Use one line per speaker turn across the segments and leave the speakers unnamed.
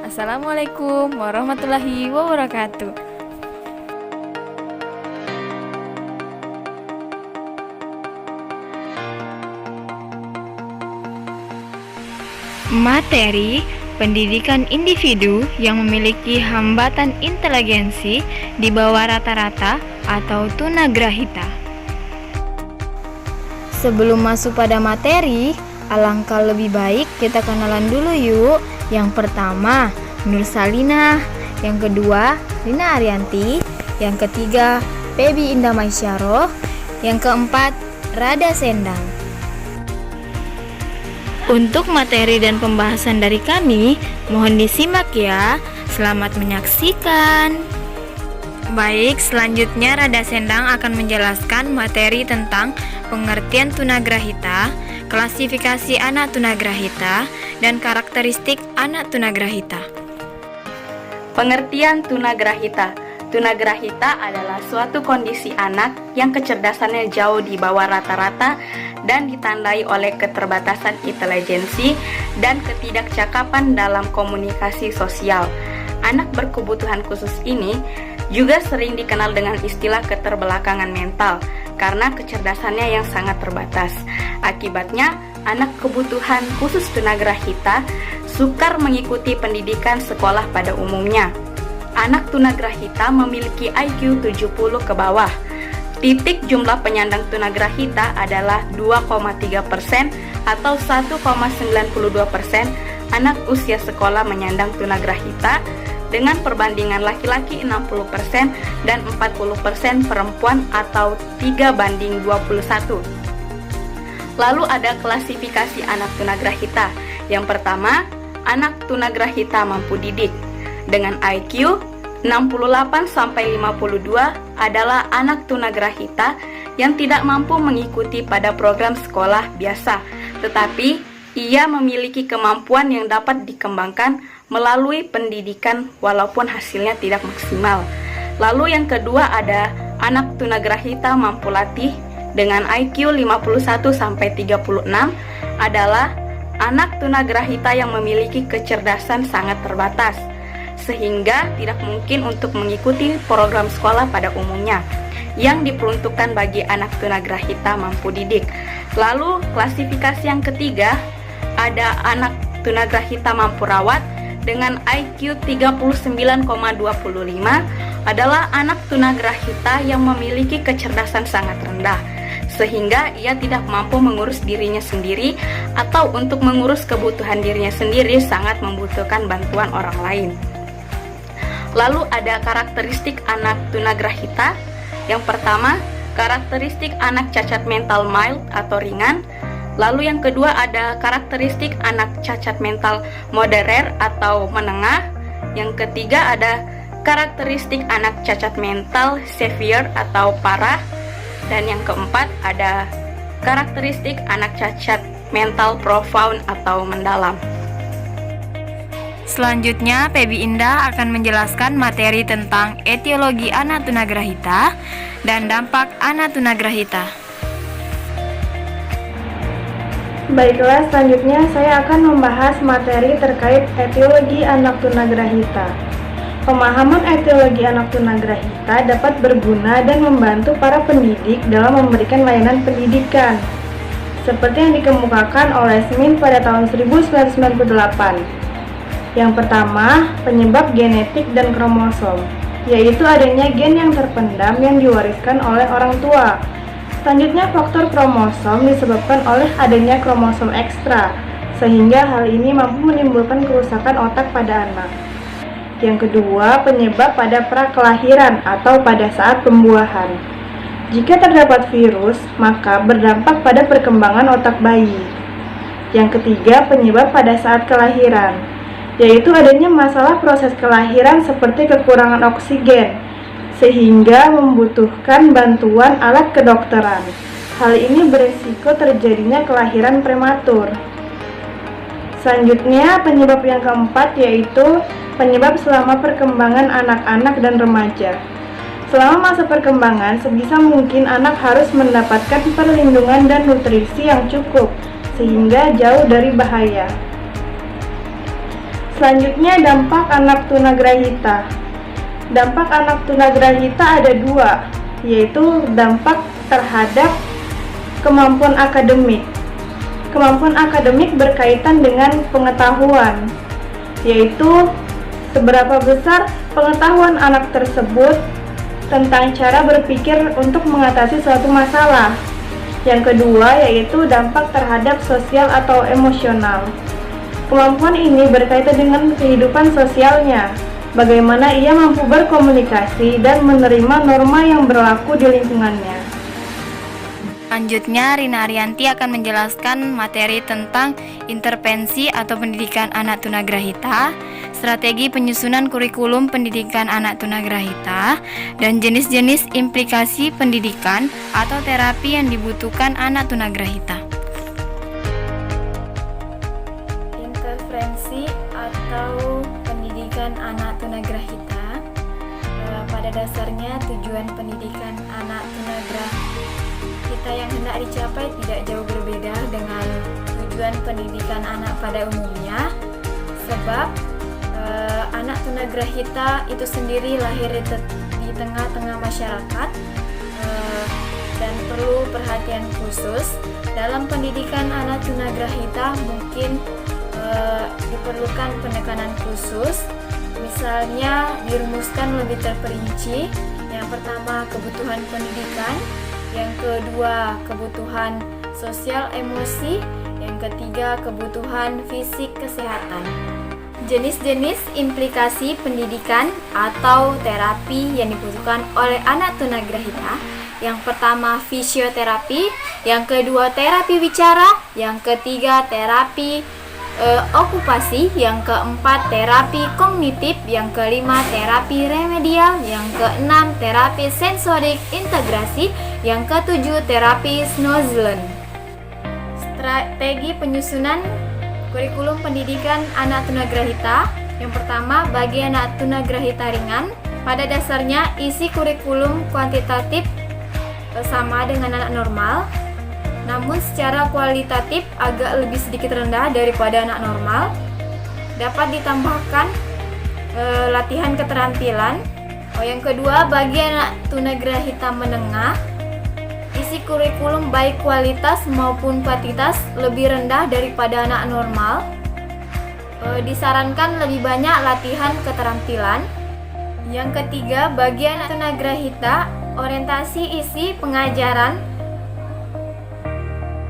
Assalamualaikum warahmatullahi wabarakatuh. Materi pendidikan individu yang memiliki hambatan inteligensi di bawah rata-rata atau tunagrahita. Sebelum masuk pada materi, alangkah lebih baik kita kenalan dulu yuk. Yang pertama, Nur Salinah. Yang kedua, Rina Arianti. Yang ketiga, Febi Indah Maisyaro. Yang keempat, Rada Sendang. Untuk materi dan pembahasan dari kami, mohon disimak ya. Selamat menyaksikan. Baik, selanjutnya Rada Sendang akan menjelaskan materi tentang pengertian tunagrahita, klasifikasi anak tunagrahita, dan karakteristik anak tunagrahita.
Pengertian tunagrahita. Tunagrahita adalah suatu kondisi anak yang kecerdasannya jauh di bawah rata-rata dan ditandai oleh keterbatasan intelijensi dan ketidakcakapan dalam komunikasi sosial. Anak berkebutuhan khusus ini juga sering dikenal dengan istilah keterbelakangan mental karena kecerdasannya yang sangat terbatas. Akibatnya, anak kebutuhan khusus tunagrahita sukar mengikuti pendidikan sekolah pada umumnya. Anak tunagrahita memiliki IQ 70 ke bawah. Titik jumlah penyandang tunagrahita adalah 2,3% atau 1,92% anak usia sekolah menyandang tunagrahita dengan perbandingan laki-laki 60% dan 40% perempuan atau 3:21. Lalu ada klasifikasi anak tunagrahita. Yang pertama, anak tunagrahita mampu didik. Dengan IQ 68-52 adalah anak tunagrahita yang tidak mampu mengikuti pada program sekolah biasa, tetapi ia memiliki kemampuan yang dapat dikembangkan melalui pendidikan walaupun hasilnya tidak maksimal. Lalu yang kedua ada anak tunagrahita mampu latih. Dengan IQ 51-36 adalah anak tunagrahita yang memiliki kecerdasan sangat terbatas, sehingga tidak mungkin untuk mengikuti program sekolah pada umumnya yang diperuntukkan bagi anak tunagrahita mampu didik. Lalu klasifikasi yang ketiga ada anak tunagrahita mampu rawat. Dengan IQ 39,25 adalah anak tunagrahita yang memiliki kecerdasan sangat rendah, sehingga ia tidak mampu mengurus dirinya sendiri atau untuk mengurus kebutuhan dirinya sendiri sangat membutuhkan bantuan orang lain. Lalu ada karakteristik anak tunagrahita. Yang pertama, karakteristik anak cacat mental mild atau ringan. Lalu yang kedua ada karakteristik anak cacat mental moderer atau menengah. Yang ketiga ada karakteristik anak cacat mental severe atau parah. Dan yang keempat ada karakteristik anak cacat mental profound atau mendalam.
Selanjutnya, Febi Indah akan menjelaskan materi tentang etiologi anak tunagrahita dan dampak anak tunagrahita.
Baiklah, selanjutnya saya akan membahas materi terkait etiologi anak tunagrahita. Pemahaman etiologi anak tunagrahita dapat berguna dan membantu para pendidik dalam memberikan layanan pendidikan, seperti yang dikemukakan oleh Smith pada tahun 1998. Yang pertama, penyebab genetik dan kromosom, yaitu adanya gen yang terpendam yang diwariskan oleh orang tua. Selanjutnya, faktor kromosom disebabkan oleh adanya kromosom ekstra, sehingga hal ini mampu menimbulkan kerusakan otak pada anak. Yang kedua, penyebab pada prakelahiran atau pada saat pembuahan. Jika terdapat virus, maka berdampak pada perkembangan otak bayi. Yang ketiga, penyebab pada saat kelahiran, yaitu adanya masalah proses kelahiran seperti kekurangan oksigen, sehingga membutuhkan bantuan alat kedokteran. Hal ini beresiko terjadinya kelahiran prematur. Selanjutnya, penyebab yang keempat yaitu penyebab selama perkembangan anak-anak dan remaja. Selama masa perkembangan, sebisa mungkin anak harus mendapatkan perlindungan dan nutrisi yang cukup, sehingga jauh dari bahaya. Selanjutnya, dampak anak tunagrahita. Dampak anak tunagrahita ada dua, yaitu dampak terhadap kemampuan akademik. Kemampuan akademik berkaitan dengan pengetahuan, yaitu seberapa besar pengetahuan anak tersebut tentang cara berpikir untuk mengatasi suatu masalah. Yang kedua yaitu dampak terhadap sosial atau emosional. Kemampuan ini berkaitan dengan kehidupan sosialnya, bagaimana ia mampu berkomunikasi dan menerima norma yang berlaku di lingkungannya.
Selanjutnya, Rina Arianti akan menjelaskan materi tentang intervensi atau pendidikan anak tunagrahita, strategi penyusunan kurikulum pendidikan anak tunagrahita, dan jenis-jenis implikasi pendidikan atau terapi yang dibutuhkan anak tunagrahita. Intervensi atau pendidikan anak tunagrahita, pada dasarnya tujuan pendidikan anak tunagrahita yang hendak dicapai tidak jauh berbeda dengan tujuan pendidikan anak pada umumnya, sebab anak tunagrahita itu sendiri lahir di tengah-tengah masyarakat dan perlu perhatian khusus. Dalam pendidikan anak tunagrahita mungkin diperlukan penekanan khusus, misalnya dirumuskan lebih terperinci. Yang pertama, kebutuhan pendidikan. Yang kedua, kebutuhan sosial emosi. Yang ketiga, kebutuhan fisik kesehatan. Jenis-jenis implikasi pendidikan atau terapi yang dibutuhkan oleh anak tunagrahita. Yang pertama, fisioterapi. Yang kedua, terapi bicara. Yang ketiga, terapi okupasi. Yang keempat, terapi kognitif. Yang kelima, terapi remedial. Yang keenam, terapi sensorik integrasi. Yang ketujuh, terapi Snoezelen. Strategi penyusunan kurikulum pendidikan anak tunagrahita. Yang pertama, bagi anak tunagrahita ringan, pada dasarnya isi kurikulum kuantitatif sama dengan anak normal, namun secara kualitatif agak lebih sedikit rendah daripada anak normal. Dapat ditambahkan latihan keterampilan. Yang kedua, bagi anak tunagrahita menengah, isi kurikulum baik kualitas maupun kuantitas lebih rendah daripada anak normal. Disarankan lebih banyak latihan keterampilan. Yang ketiga, bagi anak tunagrahita, orientasi isi pengajaran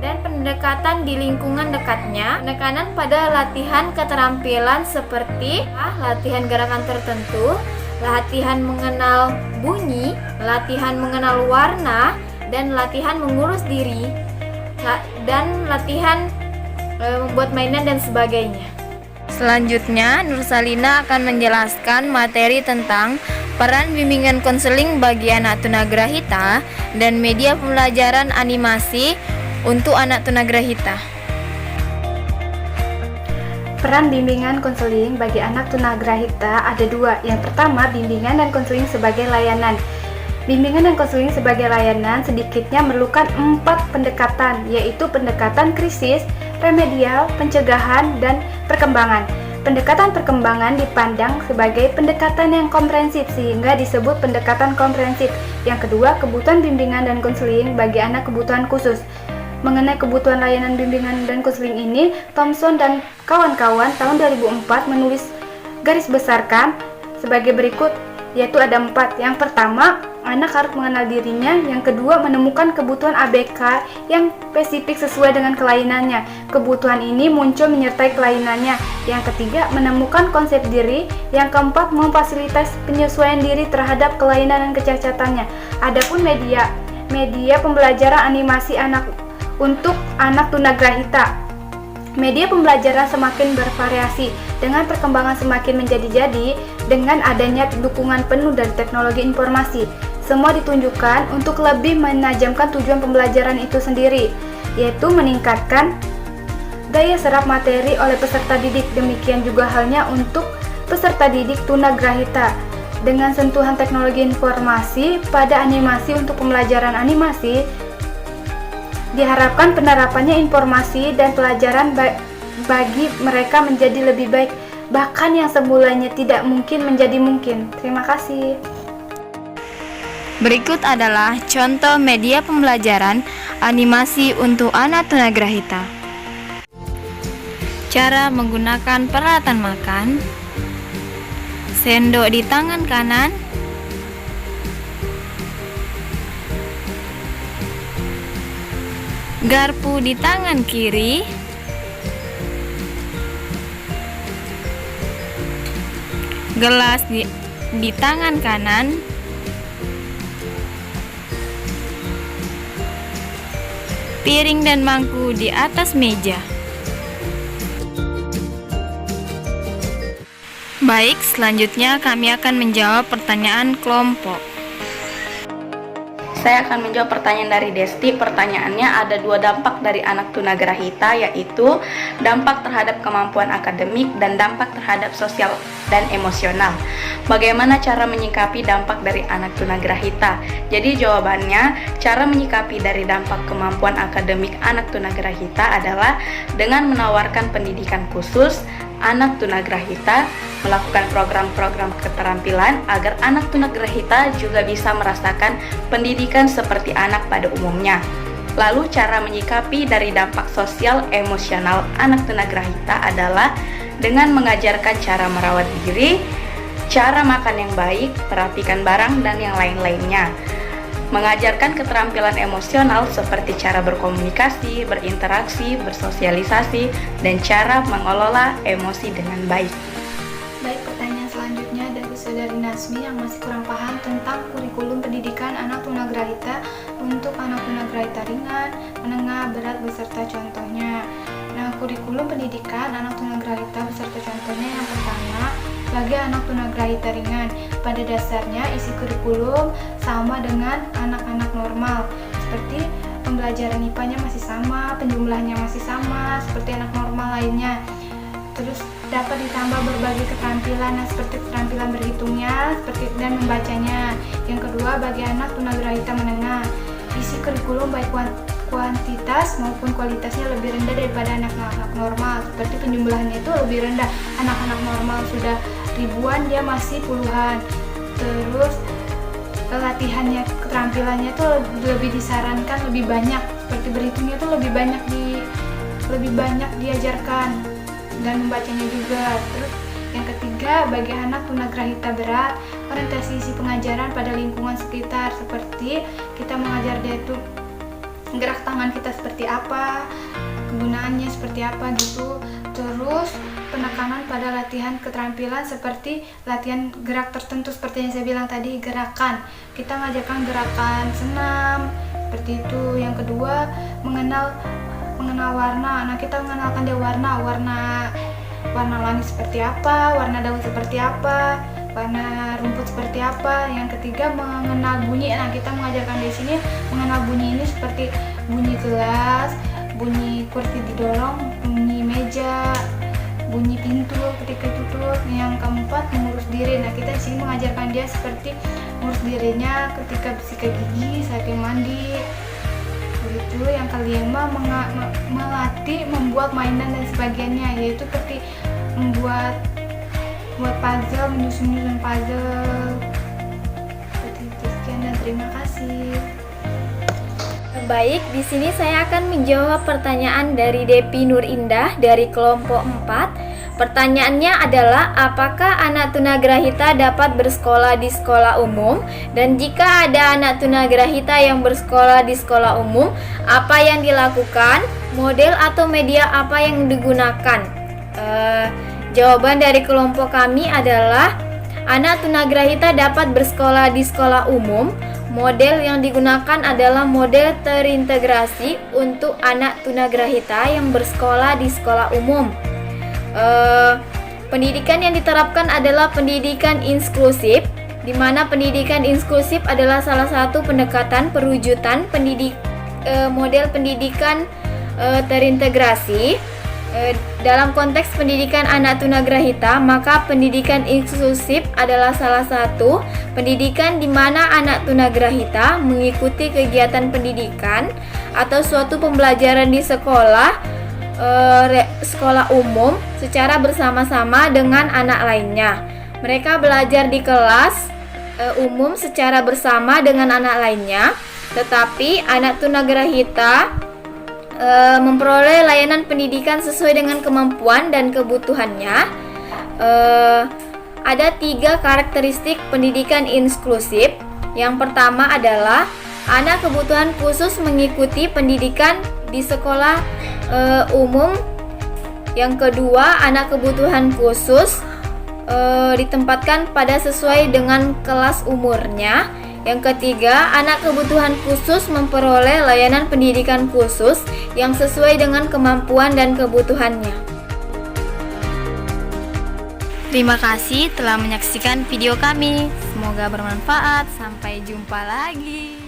dan pendekatan di lingkungan dekatnya. Penekanan pada latihan keterampilan seperti latihan gerakan tertentu, latihan mengenal bunyi, latihan mengenal warna, dan latihan mengurus diri, dan latihan membuat mainan dan sebagainya. Selanjutnya, Nursalina akan menjelaskan materi tentang peran bimbingan konseling bagi anak tunagrahita dan media pembelajaran animasi untuk anak tunagrahita.
Peran bimbingan konseling bagi anak tunagrahita ada dua. Yang pertama, bimbingan dan konseling sebagai layanan. Bimbingan dan konseling sebagai layanan sedikitnya memerlukan 4 pendekatan, yaitu pendekatan krisis, remedial, pencegahan, dan perkembangan. Pendekatan perkembangan dipandang sebagai pendekatan yang komprehensif sehingga disebut pendekatan komprehensif. Yang kedua, kebutuhan bimbingan dan konseling bagi anak kebutuhan khusus. Mengenai kebutuhan layanan bimbingan dan konseling ini, Thompson dan kawan-kawan tahun 2004 menulis garis besarkan sebagai berikut, yaitu ada 4. Yang pertama, anak harus mengenal dirinya. Yang kedua, menemukan kebutuhan ABK yang spesifik sesuai dengan kelainannya. Kebutuhan ini muncul menyertai kelainannya. Yang ketiga, menemukan konsep diri. Yang keempat, memfasilitasi penyesuaian diri terhadap kelainan dan kecacatannya. Adapun media pembelajaran animasi anak untuk anak tunagrahita. Media pembelajaran semakin bervariasi dengan perkembangan semakin menjadi-jadi dengan adanya dukungan penuh dari teknologi informasi. Semua ditunjukkan untuk lebih menajamkan tujuan pembelajaran itu sendiri, yaitu meningkatkan daya serap materi oleh peserta didik. Demikian juga halnya untuk peserta didik tunagrahita. Dengan sentuhan teknologi informasi pada animasi untuk pembelajaran animasi, diharapkan penerapannya informasi dan pelajaran bagi mereka menjadi lebih baik bahkan yang semulanya tidak mungkin menjadi mungkin. Terima kasih.
Berikut adalah contoh media pembelajaran animasi untuk anak tunagrahita. Cara menggunakan peralatan makan: sendok di tangan kanan, garpu di tangan kiri, gelas di tangan kanan, piring dan mangkuk di atas meja. Baik, selanjutnya kami akan menjawab pertanyaan kelompok.
Saya akan menjawab pertanyaan dari Desti. Pertanyaannya, ada 2 dampak dari anak tunagrahita, yaitu dampak terhadap kemampuan akademik dan dampak terhadap sosial dan emosional. Bagaimana cara menyikapi dampak dari anak tunagrahita? Jadi jawabannya, cara menyikapi dari dampak kemampuan akademik anak tunagrahita adalah dengan menawarkan pendidikan khusus anak tunagrahita, melakukan program-program keterampilan agar anak tunagrahita juga bisa merasakan pendidikan seperti anak pada umumnya. Lalu cara menyikapi dari dampak sosial emosional anak tunagrahita adalah dengan mengajarkan cara merawat diri, cara makan yang baik, perapikan barang, dan yang lain-lainnya. Mengajarkan keterampilan emosional seperti cara berkomunikasi, berinteraksi, bersosialisasi, dan cara mengelola emosi dengan baik.
Baik, pertanyaan selanjutnya dari Saudari Nasmi yang masih kurang paham tentang kurikulum pendidikan anak tunagrahita untuk anak tunagrahita ringan, menengah, berat beserta contohnya. Nah, kurikulum pendidikan anak tunagrahita beserta contohnya yang pertama, bagi anak tunagrahita ringan, pada dasarnya isi kurikulum sama dengan anak-anak normal, seperti pembelajaran IPA-nya masih sama, penjumlahnya masih sama, seperti anak normal lainnya. Terus dapat ditambah berbagai keterampilan, seperti keterampilan berhitungnya, seperti dan membacanya. Yang kedua, bagi anak tunagrahita menengah, isi kurikulum baik kuantitas maupun kualitasnya lebih rendah daripada anak-anak normal, seperti penjumlahannya itu lebih rendah. Anak-anak normal sudah ribuan, dia masih puluhan. Terus latihannya, keterampilannya itu lebih disarankan lebih banyak, seperti berhitungnya itu lebih banyak diajarkan, dan membacanya juga. Terus yang ketiga, bagi anak tunagrahita berat, orientasi isi pengajaran pada lingkungan sekitar, seperti kita mengajar dia itu gerak tangan kita seperti apa, kegunaannya seperti apa gitu. Terus penekanan pada latihan keterampilan seperti latihan gerak tertentu, seperti yang saya bilang tadi, gerakan. Kita mengajarkan gerakan senam seperti itu. Yang kedua, mengenal warna. Nah, kita mengenalkan dia warna langit seperti apa, warna daun seperti apa, warna rumput seperti apa. Yang ketiga, mengenal bunyi. Nah, kita mengajarkan di sini mengenal bunyi ini seperti bunyi gelas, bunyi kursi didorong, bunyi meja, bunyi pintu ketika tutup. Yang keempat, mengurus diri. Nah, kita di sini mengajarkan dia seperti mengurus dirinya ketika sikat gigi, saat mandi. Begitu. Yang kelima, melatih membuat mainan dan sebagainya, yaitu seperti membuat puzzle, menyusun puzzle. Seperti itu. Sekian dan terima kasih.
Baik, di sini saya akan menjawab pertanyaan dari Depi Nur Indah dari kelompok 4. Pertanyaannya adalah, apakah anak tunagrahita dapat bersekolah di sekolah umum? Dan jika ada anak tunagrahita yang bersekolah di sekolah umum, apa yang dilakukan? Model atau media apa yang digunakan? Jawaban dari kelompok kami adalah, anak tunagrahita dapat bersekolah di sekolah umum. Model yang digunakan adalah model terintegrasi untuk anak tunagrahita yang bersekolah di sekolah umum. Pendidikan yang diterapkan adalah pendidikan inklusif, di mana pendidikan inklusif adalah salah satu pendekatan perwujudan model pendidikan terintegrasi. Dalam konteks pendidikan anak tunagrahita, maka pendidikan inklusif adalah salah satu pendidikan di mana anak tunagrahita mengikuti kegiatan pendidikan atau suatu pembelajaran di sekolah sekolah umum secara bersama-sama dengan anak lainnya. Mereka belajar di kelas umum secara bersama dengan anak lainnya, tetapi anak tunagrahita memperoleh layanan pendidikan sesuai dengan kemampuan dan kebutuhannya. Ada 3 karakteristik pendidikan inklusif. Yang pertama adalah anak kebutuhan khusus mengikuti pendidikan di sekolah umum. Yang kedua, anak kebutuhan khusus ditempatkan pada sesuai dengan kelas umurnya. Yang ketiga, anak kebutuhan khusus memperoleh layanan pendidikan khusus yang sesuai dengan kemampuan dan kebutuhannya. Terima kasih telah menyaksikan video kami. Semoga bermanfaat. Sampai jumpa lagi.